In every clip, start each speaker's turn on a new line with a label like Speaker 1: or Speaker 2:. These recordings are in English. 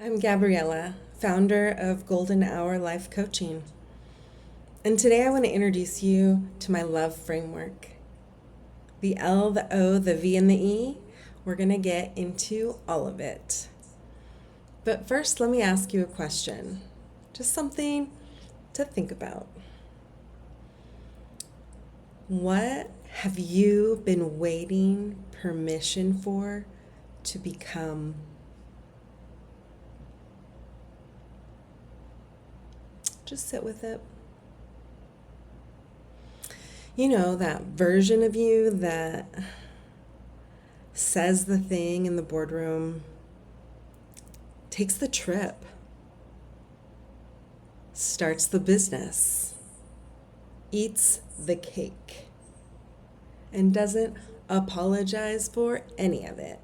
Speaker 1: I'm Gabriella, founder of Golden Hour Life Coaching. And today I want to introduce you to my love framework. The L, the O, the V, and the E, we're going to get into all of it. But first, let me ask you a question. Just something to think about. What have you been waiting permission for to become? Just sit with it. You know, that version of you that says the thing in the boardroom, takes the trip, starts the business, eats the cake, and doesn't apologize for any of it.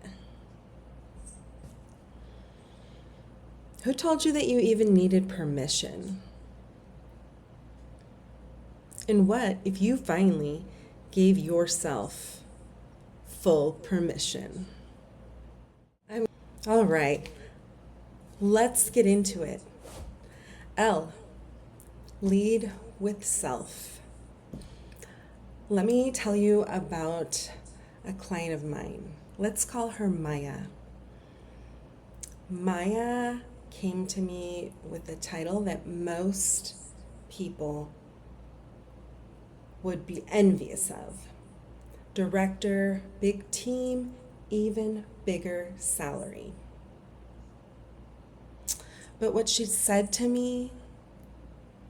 Speaker 1: Who told you that you even needed permission? And what if you finally gave yourself full permission? All right, let's get into it. L, lead with self. Let me tell you about a client of mine. Let's call her Maya. Maya came to me with a title that most people would be envious of. Director, big team, even bigger salary. But what she said to me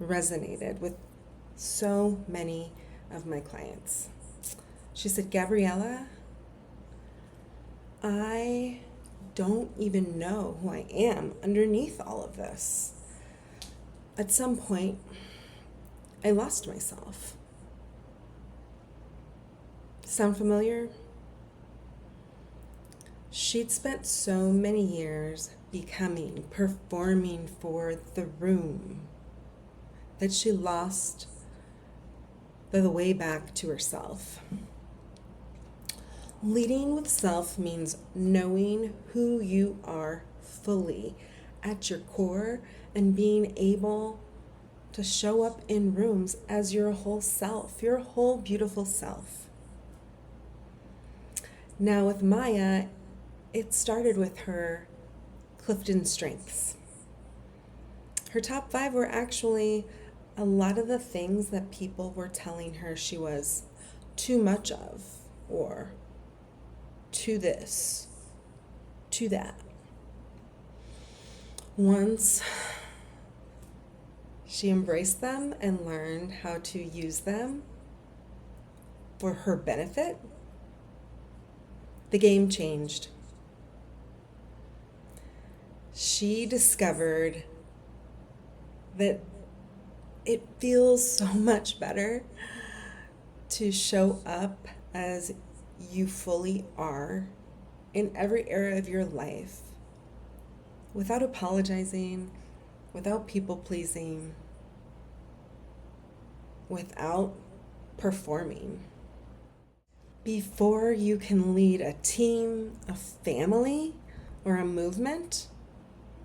Speaker 1: resonated with so many of my clients. She said, Gabriella, I don't even know who I am underneath all of this. At some point, I lost myself. Sound familiar? She'd spent so many years becoming, performing for the room, that she lost the way back to herself. Leading with self means knowing who you are fully at your core and being able to show up in rooms as your whole self, your whole beautiful self. Now with Maya, it started with her Clifton strengths. Her top 5 were actually a lot of the things that people were telling her she was too much of, or to this, to that. Once she embraced them and learned how to use them for her benefit, the game changed. She discovered that it feels so much better to show up as you fully are in every area of your life without apologizing, without people pleasing, without performing. Before you can lead a team, a family, or a movement,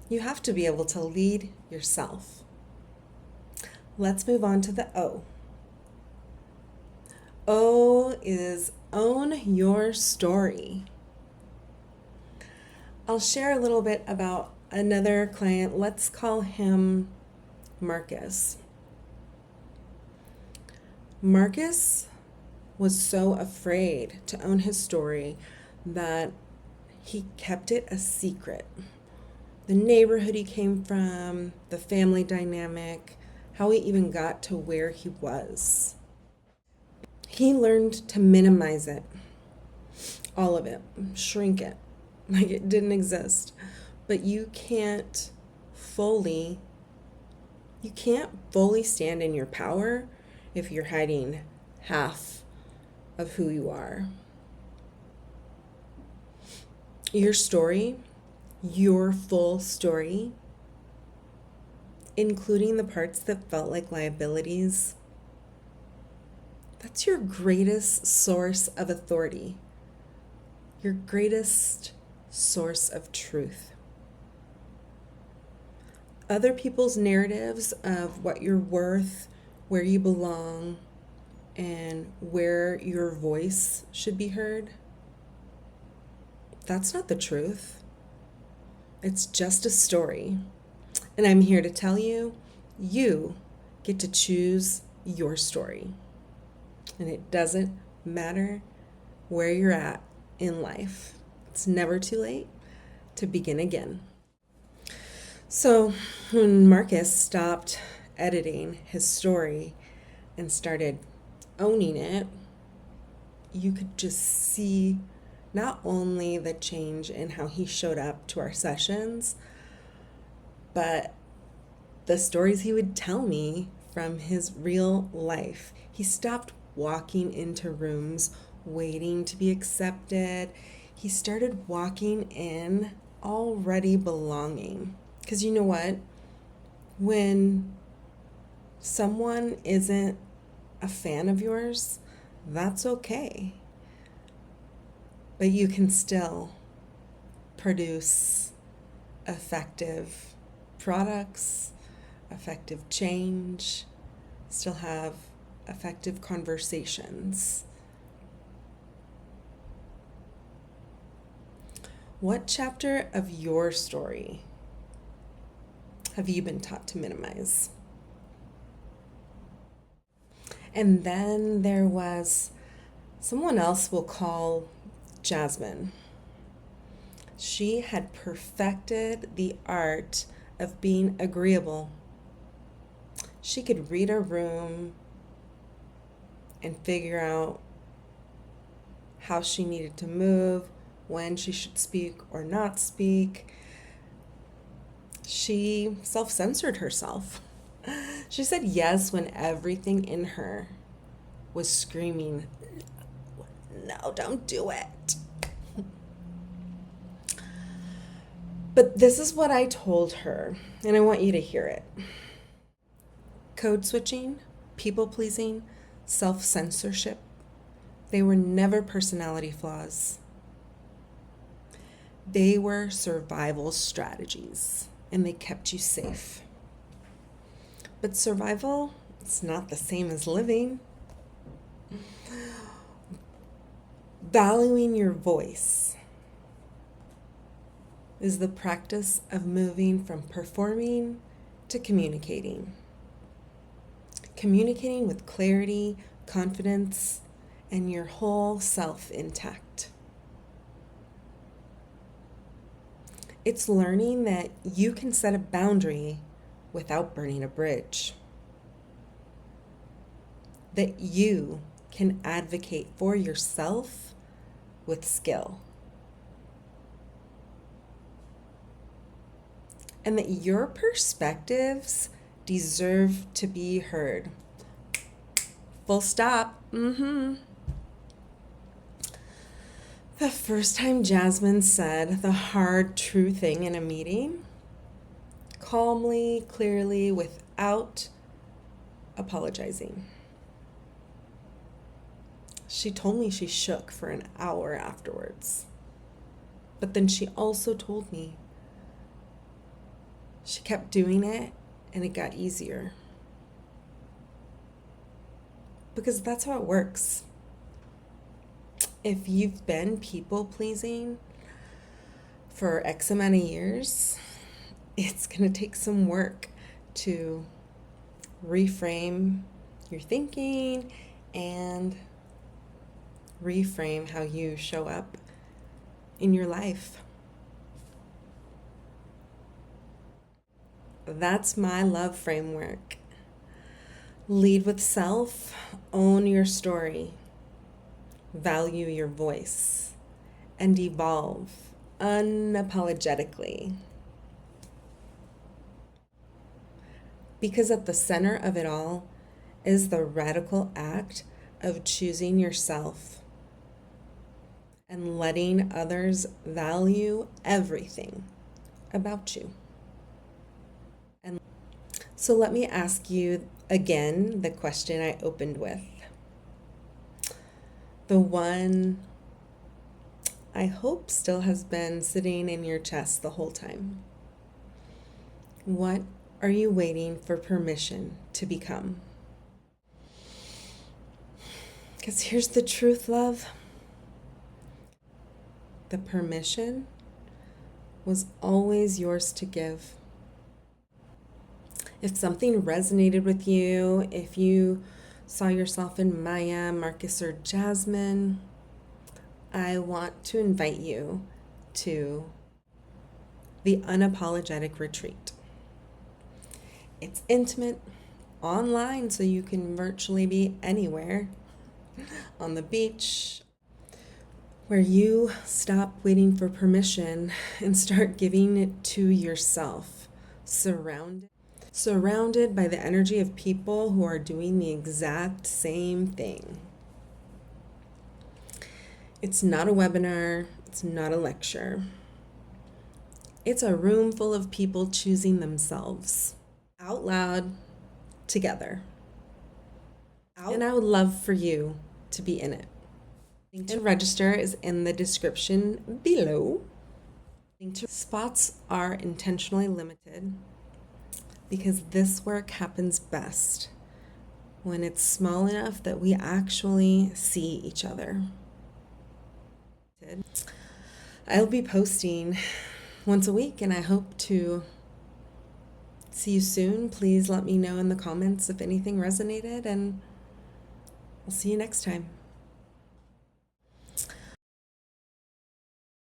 Speaker 1: you have to be able to lead yourself. Let's move on to the O. O is own your story. I'll share a little bit about another client. Let's call him Marcus. Marcus was so afraid to own his story that he kept it a secret. The neighborhood he came from, the family dynamic, how he even got to where he was. He learned to minimize it, all of it, shrink it, like it didn't exist. But you can't fully stand in your power if you're hiding half of who you are. Your story, your full story, including the parts that felt like liabilities, that's your greatest source of authority, your greatest source of truth. other people's narratives of what you're worth, where you belong, and where your voice should be heard. That's not the truth. It's just a story. And I'm here to tell you, you get to choose your story. And it doesn't matter where you're at in life. It's never too late to begin again. So when Marcus stopped editing his story and started owning it, you could just see not only the change in how he showed up to our sessions, but the stories he would tell me from his real life. He stopped walking into rooms waiting to be accepted. He started walking in already belonging. Because you know what? When someone isn't a fan of yours, that's okay. But you can still produce effective products, effective change, still have effective conversations. What chapter of your story have you been taught to minimize? And then there was someone else we'll call Jasmine. She had perfected the art of being agreeable. She could read a room and figure out how she needed to move, when she should speak or not speak. She self-censored herself. She said yes when everything in her was screaming, no, don't do it. But this is what I told her, and I want you to hear it. Code switching, people pleasing, self-censorship, they were never personality flaws. They were survival strategies, and they kept you safe. But survival, it's not the same as living. Valuing your voice is the practice of moving from performing to communicating. Communicating with clarity, confidence, and your whole self intact. It's learning that you can set a boundary without burning a bridge. That you can advocate for yourself with skill. And that your perspectives deserve to be heard. Full stop. The first time Jasmine said the hard, true thing in a meeting, calmly, clearly, without apologizing. She told me she shook for an hour afterwards. But then she also told me she kept doing it and it got easier. Because that's how it works. If you've been people pleasing for X amount of years, it's going to take some work to reframe your thinking and reframe how you show up in your life. That's my love framework. Lead with self, own your story, value your voice, and evolve unapologetically. Because at the center of it all is the radical act of choosing yourself and letting others value everything about you. And so let me ask you again the question I opened with. The one I hope still has been sitting in your chest the whole time. What are you waiting for permission to become? Because here's the truth, love. The permission was always yours to give. If something resonated with you, if you saw yourself in Maya, Marcus, or Jasmine, I want to invite you to the Unapologetic Retreat. It's intimate, online, so you can virtually be anywhere, on the beach, where you stop waiting for permission and start giving it to yourself, surrounded by the energy of people who are doing the exact same thing. It's not a webinar, it's not a lecture. It's a room full of people choosing themselves out loud together. And I would love for you to be in it. Link to register is in the description below. Spots are intentionally limited because this work happens best when it's small enough that we actually see each other. I'll be posting once a week, and I hope to see you soon. Please let me know in the comments if anything resonated, and I'll see you next time.